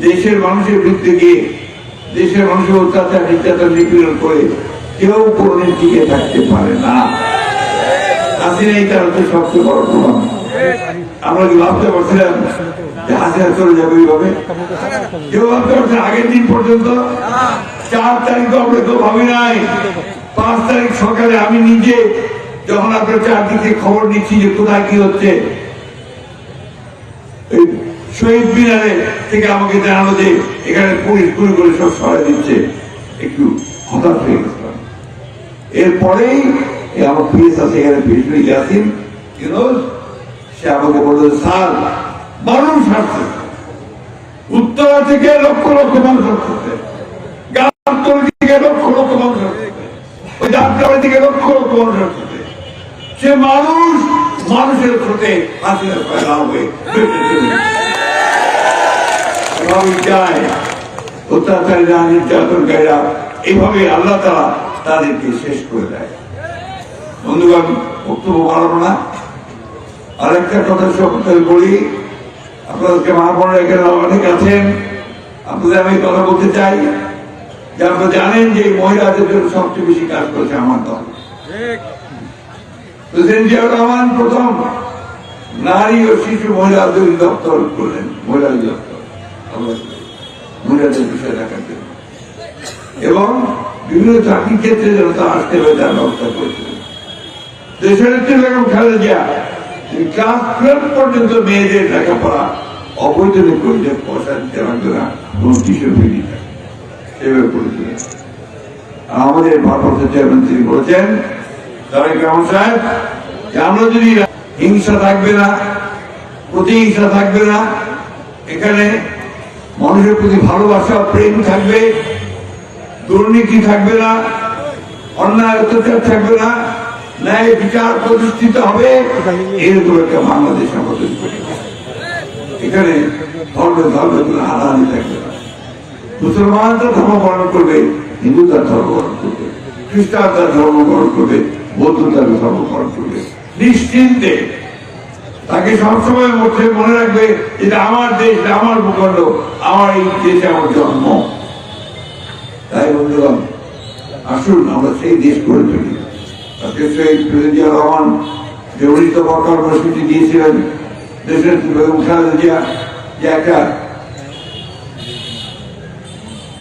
দেশের মানুষের বিরুদ্ধে গিয়ে দেশের মানুষের অত্যাচার নির্যাতন নিপীড়ন করে কেউ কোনদিন টিকে থাকতে পারে না। হাসিনা এই তার হচ্ছে সবচেয়ে বড় প্রমাণ। আমরা কি ভাবতে পারছিলাম যে হাসিনা চলে যাবে এইভাবে? কেউ ভাবতে পারছে? আগের দিন পর্যন্ত 4 তারিখ আমরা কেউ ভাবি নাই। 5 তারিখ সকালে আমি নিজে যখন আপনার চারদিকে খবর নিচ্ছি যে কোথায় কি হচ্ছে, শহীদ মিনারে থেকে আমাকে জানানো যে এখানে পুলিশ গুলি করে সব সরাই দিচ্ছে, একটু হতাশ হয়ে গেছিলাম। এরপরেই আমার পিএস আছে এখানে, পিএস ইয়াসিন ইউনুস, সে আমাকে বলল স্যার মানুষ আসছে, উত্তরা থেকে লক্ষ লক্ষ মানুষ আসছে, গাবতলী থেকে লক্ষ লক্ষ মানুষ আসছে, ওই ডাক্তার থেকে লক্ষ লক্ষ মানুষ আসছে। সে মানুষ মানুষের সাথে হাসিনা ফেলা হবে। অত্যাচারীরা নির্যাতনকারীরা এইভাবে আল্লাহ তাআলা তাদেরকে শেষ করে দেয়। বন্ধুগণ, বক্তব্য বাড়াবো না, আরেকটা কথা সব বলি। আপনাদেরকে মহাপড়া এখানে অনেক আছেন, আপনাদের আমি কথা বলতে চাই যে আপনারা জানেন যে মহিলাদের জন্য সবচেয়ে বেশি কাজ করেছে আমার দল। প্রেসিডেন্ট জিয়াউর রহমান প্রথম নারী ও শিশু মহিলা অধিদপ্তর করলেন, মহিলা অধিদপ্তর মহিলাদের বিষয় দেখার জন্য, এবং বিভিন্ন চাকরি ক্ষেত্রে যেন তা আসতে হবে তার ব্যবস্থা করেছিলেন। দেশের বেগম খালেদা জিয়া ক্লাস 12 পর্যন্ত মেয়েদের লেখাপড়া অবৈতনিক করে পয়সা দিতে লাগবে না, কোন টিউশন ফি দিতে সেভাবে করেছিলেন। আমাদের ভারপ্রাপ্ত চেয়ারম্যান তিনি বলেছেন, তারেক রহমান সাহেব, যে আমরা যদি হিংসা থাকবে না, প্রতিহিংসা থাকবে না, এখানে মানুষের প্রতি ভালোবাসা প্রেম থাকবে, দুর্নীতি থাকবে না, অন্যায় অত্যাচার থাকবে না, ন্যায় বিচার প্রতিষ্ঠিত হবে, এরকম একটা বাংলাদেশ আমাদের এখানে ধর্মের হানাহানি থাকবে না। মুসলমান তার ধর্ম পালন করবে, হিন্দু তার ধর্ম পালন করবে, খ্রিস্টান তার ধর্ম পালন করবে, বৌদ্ধ তার ধর্ম পালন করবে নিশ্চিন্তে। তাকে সবসময় মনে রাখবে এটা আমার দেশ, আমার ভূখণ্ড, আমার এই দেশে আমার জন্ম। তাই বন্ধুগণ, আসুন আমরা সেই দেশ করে তুলি। আজকে সেই প্রেসিডেন্ট জিয়াউর রহমান যে উন্নীত কর্মসূচি দিয়েছিলেন, দেশের বেগম খালেদা জিয়া যে একটা